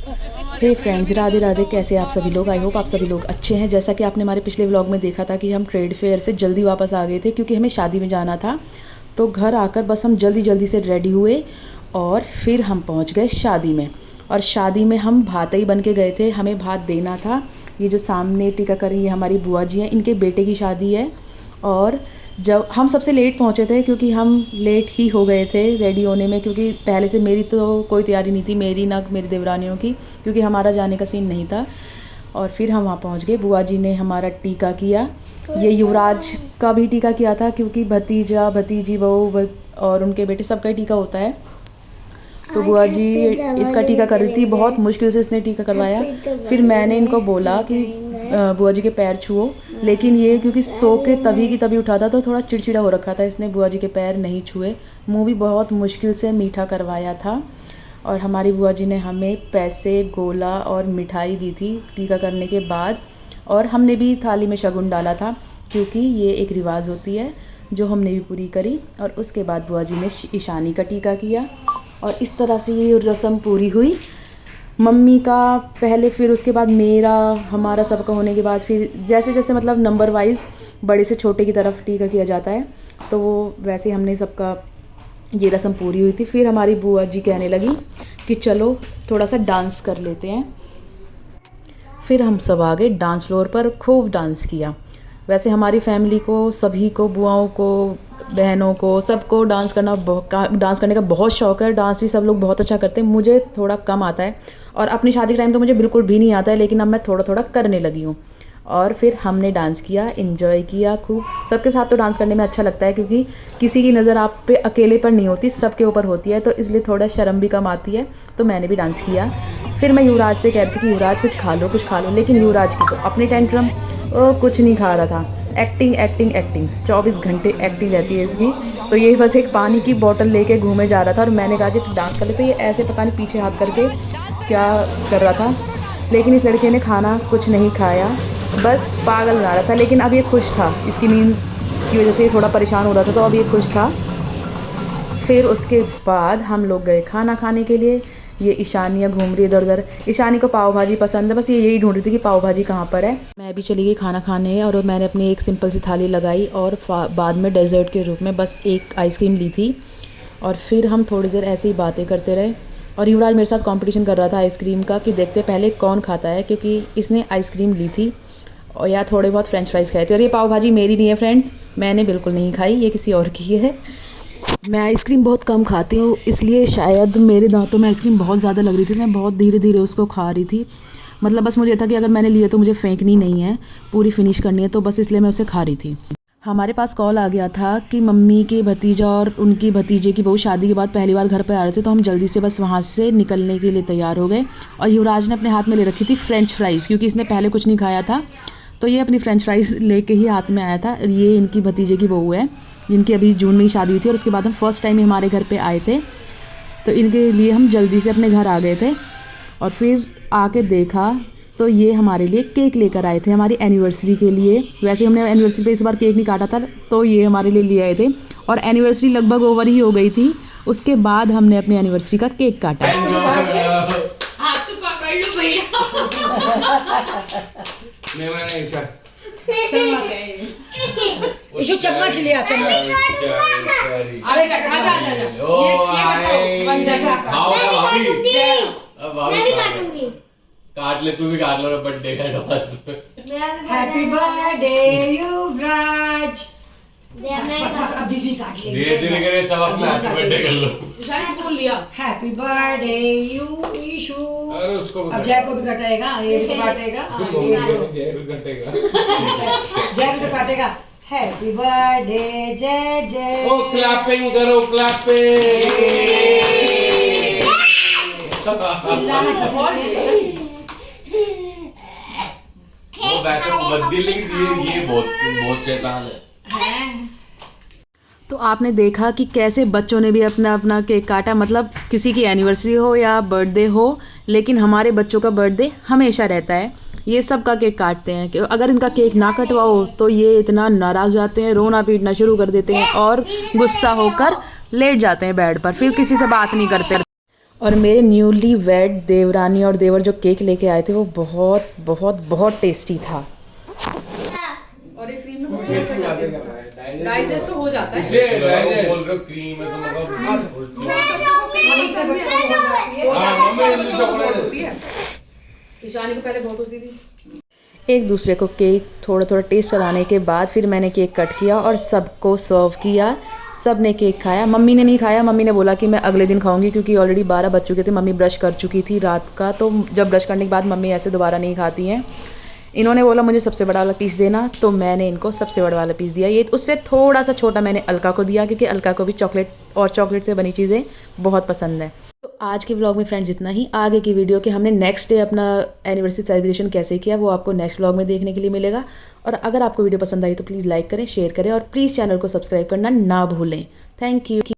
हे friends, Radhe Radhe. कैसे आप सभी लोग? आई होप आप सभी लोग अच्छे हैं। जैसा कि आपने हमारे पिछले व्लॉग में देखा था कि हम ट्रेड फेयर से जल्दी वापस आ गए थे क्योंकि हमें शादी में जाना था। तो घर आकर बस हम जल्दी जल्दी से रेडी हुए और फिर हम पहुंच गए शादी में। और शादी में हम भातई बन के गए थे, हमें भात देना था। ये जो सामने टीका कर रही है हमारी बुआ जी हैं, इनके बेटे की शादी है। और जब हम सबसे लेट पहुंचे थे क्योंकि हम लेट ही हो गए थे रेडी होने में, क्योंकि पहले से मेरी तो कोई तैयारी नहीं थी, मेरी ना मेरी देवरानियों की, क्योंकि हमारा जाने का सीन नहीं था। और फिर हम वहाँ पहुँच गए। बुआ जी ने हमारा टीका किया। ये युवराज का भी टीका किया था क्योंकि भतीजा भतीजी बहू और उनके बेटे सबका ही टीका होता है। तो बुआ जी इसका टीका कर रही थी, बहुत मुश्किल से इसने टीका करवाया। फिर मैंने इनको बोला कि बुआ जी के पैर छुओ, लेकिन ये क्योंकि सो के तभी की तभी उठा था तो थोड़ा चिड़चिड़ा हो रखा था, इसने बुआ जी के पैर नहीं छुए। मुंह भी बहुत मुश्किल से मीठा करवाया था। और हमारी बुआ जी ने हमें पैसे, गोला और मिठाई दी थी टीका करने के बाद। और हमने भी थाली में शगुन डाला था क्योंकि ये एक रिवाज होती है जो हमने भी पूरी करी। और उसके बाद बुआ जी ने ईशानी का टीका किया और इस तरह से ये रस्म पूरी हुई। मम्मी का पहले, फिर उसके बाद मेरा, हमारा सबका होने के बाद फिर जैसे जैसे मतलब नंबर वाइज बड़े से छोटे की तरफ टीका किया जाता है, तो वो वैसे हमने सबका ये रस्म पूरी हुई थी। फिर हमारी बुआ जी कहने लगी कि चलो थोड़ा सा डांस कर लेते हैं। फिर हम सब आ गए डांस फ्लोर पर, खूब डांस किया। वैसे हमारी फैमिली को, सभी को, बुआओं को, बहनों को, सबको डांस करने का बहुत शौक़ है। डांस भी सब लोग बहुत अच्छा करते हैं, मुझे थोड़ा कम आता है। और अपनी शादी के टाइम तो मुझे बिल्कुल भी नहीं आता है, लेकिन अब मैं थोड़ा थोड़ा करने लगी हूँ। और फिर हमने डांस किया, एंजॉय किया खूब। सबके साथ तो डांस करने में अच्छा लगता है क्योंकि किसी की नज़र आप पे अकेले पर नहीं होती, सबके ऊपर होती है, तो इसलिए थोड़ा शर्म भी कम आती है। तो मैंने भी डांस किया। फिर मैं युवराज से कह रही थी कि युवराज कुछ खा लो, कुछ खा लो, लेकिन युवराज की तो अपनी टेंट्रम, वो कुछ नहीं खा रहा था। एक्टिंग एक्टिंग एक्टिंग, 24 घंटे एक्टिंग रहती है इसकी। तो ये बस एक पानी की बोतल लेके घूमे जा रहा था और मैंने कहा जी डांस कर ले, तो ये ऐसे पता नहीं पीछे हाथ करके क्या कर रहा था। लेकिन इस लड़के ने खाना कुछ नहीं खाया, बस पागल बना रहा था। लेकिन अब ये खुश था, इसकी नींद की वजह से ये थोड़ा परेशान हो रहा था, तो अब ये खुश था। फिर उसके बाद हम लोग गए खाना खाने के लिए। ये ईशानिया घूम रही है इधर उधर। ईशानी को पाव भाजी पसंद है, बस ये यही ढूंढ रही थी कि पाव भाजी कहाँ पर है। मैं भी चली गई खाना खाने और मैंने अपनी एक सिंपल सी थाली लगाई और बाद में डेजर्ट के रूप में बस एक आइसक्रीम ली थी। और फिर हम थोड़ी देर ऐसे ही बातें करते रहे। और युवराज मेरे साथ कंपटीशन कर रहा था आइसक्रीम का कि देखते पहले कौन खाता है, क्योंकि इसने आइसक्रीम ली थी और या थोड़े बहुत फ्रेंच फ्राइज़ खाए थे। और ये पाव भाजी मेरी नहीं है फ्रेंड्स, मैंने बिल्कुल नहीं खाई, ये किसी और की है। मैं आइसक्रीम बहुत कम खाती हूँ, इसलिए शायद मेरे दांतों में आइसक्रीम बहुत ज़्यादा लग रही थी। मैं बहुत धीरे धीरे उसको खा रही थी। मतलब बस मुझे था कि अगर मैंने लिया तो मुझे फेंकनी नहीं है, पूरी फिनिश करनी है, तो बस इसलिए मैं उसे खा रही थी। हमारे पास कॉल आ गया था कि मम्मी के भतीजा और उनकी भतीजे की बहू शादी के बाद पहली बार घर पर आ रहे थे, तो हम जल्दी से बस वहाँ से निकलने के लिए तैयार हो गए। और युवराज ने अपने हाथ में ले रखी थी फ्रेंच फ्राइज़, क्योंकि इसने पहले कुछ नहीं खाया था, तो ये अपनी फ्रेंच फ्राइज़ लेके ही हाथ में आया था। ये इनकी भतीजे की बहू है जिनकी अभी जून में ही शादी हुई थी। और उसके बाद हम फर्स्ट टाइम हमारे घर पे आए थे, तो इनके लिए हम जल्दी से अपने घर आ गए थे। और फिर आके देखा तो ये हमारे लिए केक लेकर आए थे हमारी एनिवर्सरी के लिए। वैसे हमने एनिवर्सरी पे इस बार केक नहीं काटा था, तो ये हमारे लिए ले आए थे। और एनिवर्सरी लगभग ओवर ही हो गई थी, उसके बाद हमने अपनी एनिवर्सरी का केक काटा। इशू चम्मच लिया, चम्मच। अरे मैं भी काटूंगी। काट ले, तू भी काट लो, बर्थडे का हैप्पी बर्थडे युवराज। अब दीदी काट ले, धीरे धीरे करे सब अपना हैप्पी बर्थडे कर लो। बोल लिया हैप्पी बर्थडे ईशू। अरे उसको अब जय को भी काटेगा, ये भी काटेगा, जय भी काटेगा, जय भी तो काटेगा। हैप्पी बर्थडे जय जय। ओ क्लैपिंग करो, क्लैपिंग। वो वैसे बद्दी, लेकिन ये बहुत शैतान है। तो आपने देखा कि कैसे बच्चों ने भी अपना अपना केक काटा। मतलब किसी की एनिवर्सरी हो या बर्थडे हो, लेकिन हमारे बच्चों का बर्थडे हमेशा रहता है। ये सब का केक काटते हैं कि अगर इनका केक ना कटवाओ तो ये इतना नाराज़ हो जाते हैं, रोना पीटना शुरू कर देते हैं और गुस्सा होकर लेट जाते हैं बेड पर, फिर किसी से बात नहीं करते। और मेरे न्यूली वेड देवरानी और देवर जो केक लेके आए थे वो बहुत बहुत बहुत टेस्टी था। और ये क्रीम में डाइजेस्ट तो हो जाता है। बोल रहे हो क्रीम है तो ईशानी को पहले बहुत होती थी। एक दूसरे को केक थोड़ा थोड़ा टेस्ट कराने के बाद फिर मैंने केक कट किया और सबको सर्व किया। सब ने केक खाया, मम्मी ने नहीं खाया। मम्मी ने बोला कि मैं अगले दिन खाऊंगी क्योंकि ऑलरेडी 12 बज चुके थे। मम्मी ब्रश कर चुकी थी रात का, तो जब ब्रश करने के बाद मम्मी ऐसे दोबारा नहीं खाती हैं। इन्होंने बोला मुझे सबसे बड़ा वाला पीस देना, तो मैंने इनको सबसे बड़ा वाला पीस दिया। ये उससे थोड़ा सा छोटा मैंने अलका को दिया क्योंकि अलका को भी चॉकलेट और चॉकलेट से बनी चीज़ें बहुत पसंद है। तो आज के व्लॉग में फ्रेंड्स इतना ही। आगे की वीडियो के हमने नेक्स्ट डे अपना एनिवर्सरी सेलिब्रेशन कैसे किया वो आपको नेक्स्ट व्लॉग में देखने के लिए मिलेगा। और अगर आपको वीडियो पसंद आई तो प्लीज़ लाइक करें, शेयर करें और प्लीज़ चैनल को सब्सक्राइब करना ना भूलें। Thank you.